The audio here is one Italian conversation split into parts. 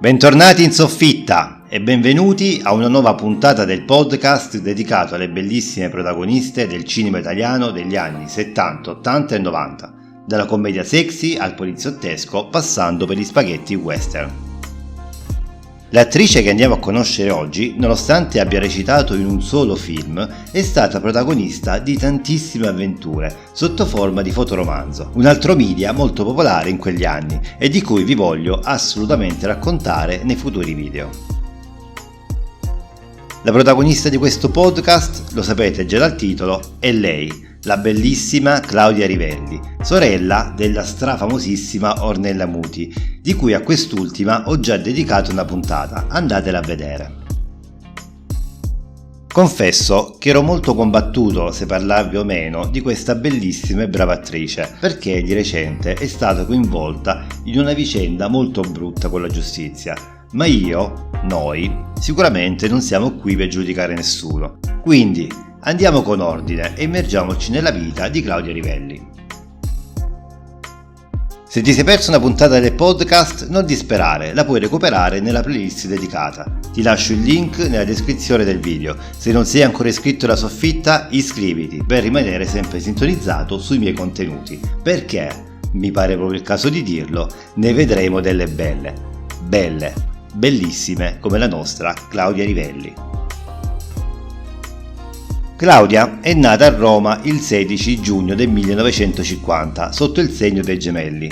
Bentornati in soffitta e benvenuti a una nuova puntata del podcast dedicato alle bellissime protagoniste del cinema italiano degli anni 70, 80 e 90, dalla commedia sexy al poliziottesco passando per gli spaghetti western. L'attrice che andiamo a conoscere oggi, nonostante abbia recitato in un solo film, è stata protagonista di tantissime avventure sotto forma di fotoromanzo, un altro media molto popolare in quegli anni e di cui vi voglio assolutamente raccontare nei futuri video. La protagonista di questo podcast, lo sapete già dal titolo, è lei, la bellissima Claudia Rivelli, sorella della strafamosissima Ornella Muti, di cui a quest'ultima ho già dedicato una puntata, andatela a vedere. Confesso che ero molto combattuto se parlarvi o meno di questa bellissima e brava attrice, perché di recente è stata coinvolta in una vicenda molto brutta con la giustizia, ma noi, sicuramente non siamo qui per giudicare nessuno. Quindi, andiamo con ordine e immergiamoci nella vita di Claudia Rivelli. Se ti sei perso una puntata del podcast, non disperare, la puoi recuperare nella playlist dedicata. Ti lascio il link nella descrizione del video. Se non sei ancora iscritto alla soffitta, iscriviti per rimanere sempre sintonizzato sui miei contenuti, perché, mi pare proprio il caso di dirlo, ne vedremo delle bellissime come la nostra Claudia Rivelli. Claudia è nata a Roma il 16 giugno del 1950 sotto il segno dei gemelli.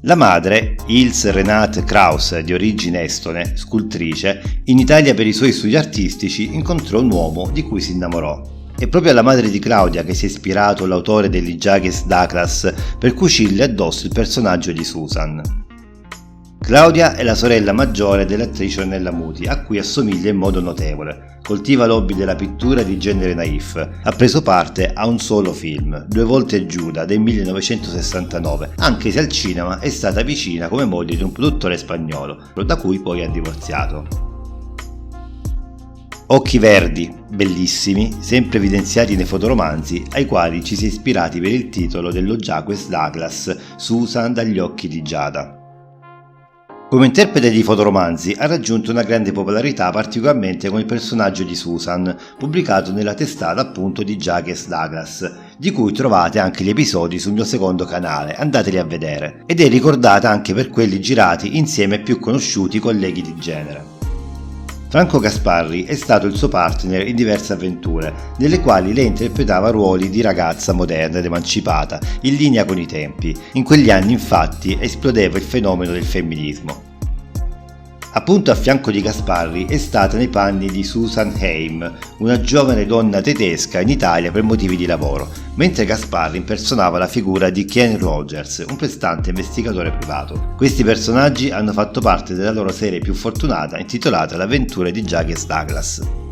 La madre, Ilse Renate Kraus, di origine estone, scultrice, in Italia per i suoi studi artistici incontrò un uomo di cui si innamorò. È proprio alla madre di Claudia che si è ispirato l'autore degli Jacques Douglas per cucirle addosso il personaggio di Susan. Claudia è la sorella maggiore dell'attrice Ornella Muti, a cui assomiglia in modo notevole. Coltiva l'hobby della pittura di genere naif. Ha preso parte a un solo film, Due volte Giuda, del 1969, anche se al cinema è stata vicina come moglie di un produttore spagnolo, da cui poi ha divorziato. Occhi verdi, bellissimi, sempre evidenziati nei fotoromanzi ai quali ci si è ispirati per il titolo dello Jacques Douglas, Susan dagli occhi di Giada. Come interprete di fotoromanzi ha raggiunto una grande popolarità particolarmente con il personaggio di Susan, pubblicato nella testata appunto di Jacques Douglas, di cui trovate anche gli episodi sul mio secondo canale, andateli a vedere, ed è ricordata anche per quelli girati insieme ai più conosciuti colleghi di genere. Franco Gasparri è stato il suo partner in diverse avventure, nelle quali lei interpretava ruoli di ragazza moderna ed emancipata, in linea con i tempi. In quegli anni infatti esplodeva il fenomeno del femminismo. Appunto a fianco di Gasparri è stata nei panni di Susan Haim, una giovane donna tedesca in Italia per motivi di lavoro, mentre Gasparri impersonava la figura di Ken Rogers, un prestante investigatore privato. Questi personaggi hanno fatto parte della loro serie più fortunata intitolata Le avventure di Jacques Douglas.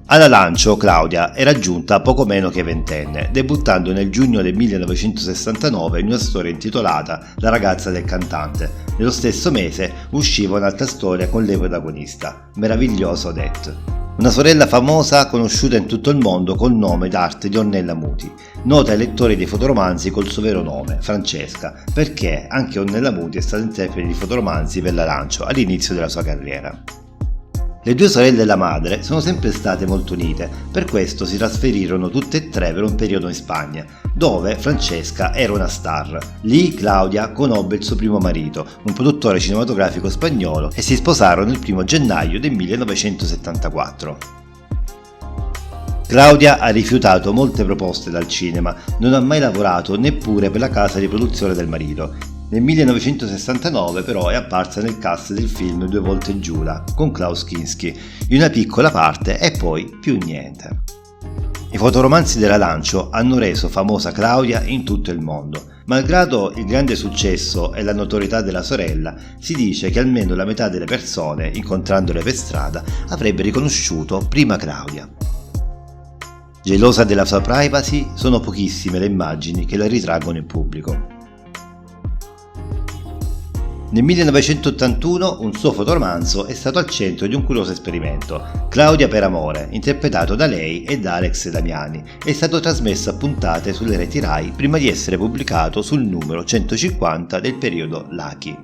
Alla lancio Claudia era giunta poco meno che ventenne, debuttando nel giugno del 1969 in una storia intitolata La ragazza del cantante. Nello stesso mese usciva un'altra storia con lei protagonista, Meravigliosa Odette. Una sorella famosa conosciuta in tutto il mondo col nome d'arte di Ornella Muti, nota ai lettori dei fotoromanzi col suo vero nome, Francesca, perché anche Ornella Muti è stata interprete di fotoromanzi per la lancio all'inizio della sua carriera. Le due sorelle e la madre sono sempre state molto unite, per questo si trasferirono tutte e tre per un periodo in Spagna, dove Francesca era una star. Lì Claudia conobbe il suo primo marito, un produttore cinematografico spagnolo, e si sposarono il 1 gennaio del 1974. Claudia ha rifiutato molte proposte dal cinema, non ha mai lavorato neppure per la casa di produzione del marito. Nel 1969 però è apparsa nel cast del film Due volte Giuda con Klaus Kinski, in una piccola parte e poi più niente. I fotoromanzi della lancio hanno reso famosa Claudia in tutto il mondo. Malgrado il grande successo e la notorietà della sorella, si dice che almeno la metà delle persone, incontrandole per strada, avrebbe riconosciuto prima Claudia. Gelosa della sua privacy, sono pochissime le immagini che la ritraggono in pubblico. Nel 1981 un suo fotoromanzo è stato al centro di un curioso esperimento. Claudia per amore, interpretato da lei e da Alex Damiani, è stato trasmesso a puntate sulle reti Rai prima di essere pubblicato sul numero 150 del periodo Lucky.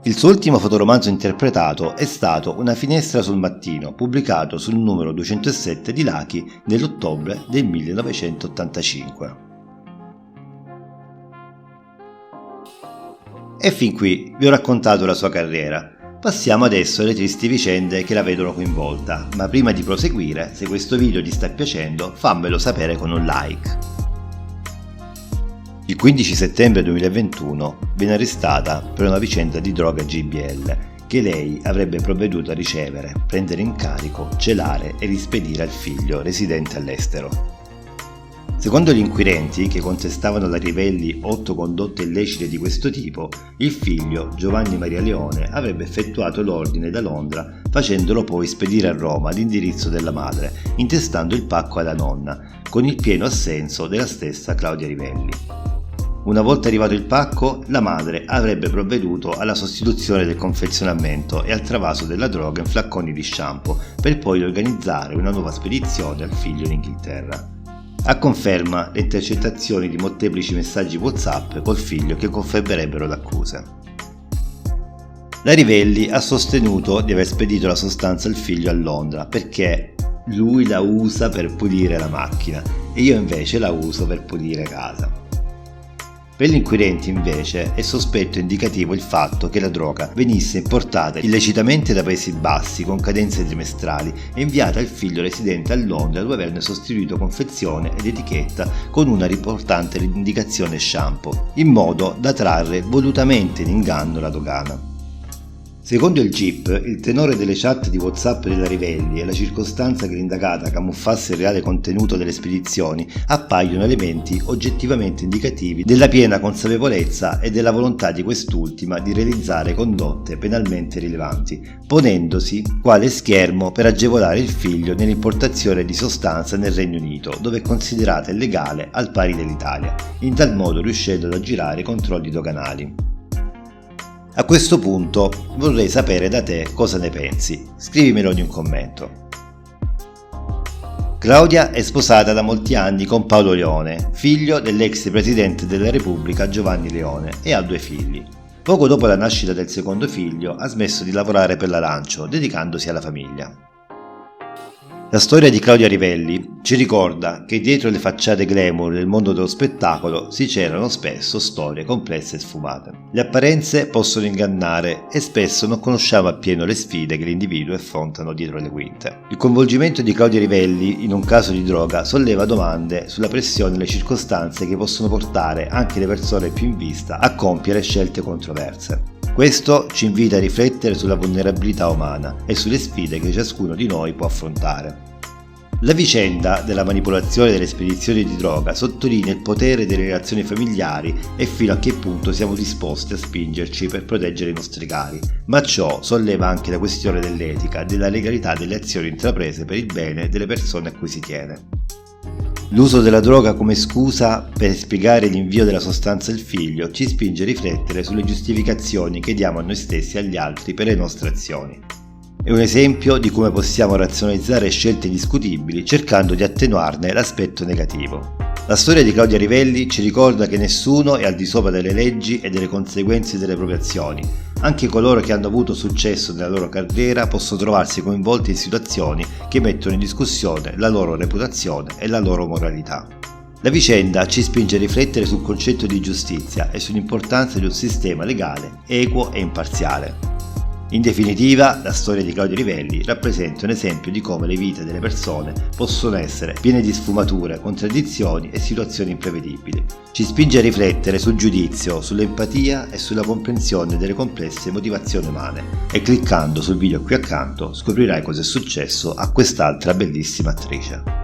Il suo ultimo fotoromanzo interpretato è stato Una finestra sul mattino, pubblicato sul numero 207 di Lucky nell'ottobre del 1985. E fin qui vi ho raccontato la sua carriera. Passiamo adesso alle tristi vicende che la vedono coinvolta, ma prima di proseguire, se questo video ti sta piacendo, fammelo sapere con un like. Il 15 settembre 2021 viene arrestata per una vicenda di droga GBL che lei avrebbe provveduto a ricevere, prendere in carico, celare e rispedire al figlio residente all'estero. Secondo gli inquirenti, che contestavano alla Rivelli 8 condotte illecite di questo tipo, il figlio, Giovanni Maria Leone, avrebbe effettuato l'ordine da Londra facendolo poi spedire a Roma all'indirizzo della madre, intestando il pacco alla nonna, con il pieno assenso della stessa Claudia Rivelli. Una volta arrivato il pacco, la madre avrebbe provveduto alla sostituzione del confezionamento e al travaso della droga in flacconi di shampoo, per poi organizzare una nuova spedizione al figlio in Inghilterra. A conferma le intercettazioni di molteplici messaggi WhatsApp col figlio che confermerebbero l'accusa. La Rivelli ha sostenuto di aver spedito la sostanza al figlio a Londra perché lui la usa per pulire la macchina e io invece la uso per pulire casa. Per gli inquirenti invece è sospetto indicativo il fatto che la droga venisse importata illecitamente da Paesi Bassi con cadenze trimestrali e inviata al figlio residente a Londra dove averne sostituito confezione ed etichetta con una riportante l'indicazione shampoo, in modo da trarre volutamente in inganno la dogana. Secondo il GIP, il tenore delle chat di WhatsApp della Rivelli e la circostanza che l'indagata camuffasse il reale contenuto delle spedizioni appaiono elementi oggettivamente indicativi della piena consapevolezza e della volontà di quest'ultima di realizzare condotte penalmente rilevanti, ponendosi quale schermo per agevolare il figlio nell'importazione di sostanza nel Regno Unito, dove è considerata illegale al pari dell'Italia, in tal modo riuscendo ad aggirare i controlli doganali. A questo punto vorrei sapere da te cosa ne pensi, scrivimelo in un commento. Claudia è sposata da molti anni con Paolo Leone, figlio dell'ex presidente della Repubblica Giovanni Leone, e ha 2 figli. Poco dopo la nascita del secondo figlio ha smesso di lavorare per l'Arancio, dedicandosi alla famiglia. La storia di Claudia Rivelli ci ricorda che dietro le facciate glamour del mondo dello spettacolo si celano spesso storie complesse e sfumate. Le apparenze possono ingannare e spesso non conosciamo appieno le sfide che gli individui affrontano dietro le quinte. Il coinvolgimento di Claudia Rivelli in un caso di droga solleva domande sulla pressione e le circostanze che possono portare anche le persone più in vista a compiere scelte controverse. Questo ci invita a riflettere sulla vulnerabilità umana e sulle sfide che ciascuno di noi può affrontare. La vicenda della manipolazione delle spedizioni di droga sottolinea il potere delle relazioni familiari e fino a che punto siamo disposti a spingerci per proteggere i nostri cari, ma ciò solleva anche la questione dell'etica e della legalità delle azioni intraprese per il bene delle persone a cui si tiene. L'uso della droga come scusa per spiegare l'invio della sostanza al figlio ci spinge a riflettere sulle giustificazioni che diamo a noi stessi e agli altri per le nostre azioni. È un esempio di come possiamo razionalizzare scelte discutibili cercando di attenuarne l'aspetto negativo. La storia di Claudia Rivelli ci ricorda che nessuno è al di sopra delle leggi e delle conseguenze delle proprie azioni. Anche coloro che hanno avuto successo nella loro carriera possono trovarsi coinvolti in situazioni che mettono in discussione la loro reputazione e la loro moralità. La vicenda ci spinge a riflettere sul concetto di giustizia e sull'importanza di un sistema legale equo e imparziale. In definitiva, la storia di Claudia Rivelli rappresenta un esempio di come le vite delle persone possono essere piene di sfumature, contraddizioni e situazioni imprevedibili. Ci spinge a riflettere sul giudizio, sull'empatia e sulla comprensione delle complesse motivazioni umane. E cliccando sul video qui accanto scoprirai cosa è successo a quest'altra bellissima attrice.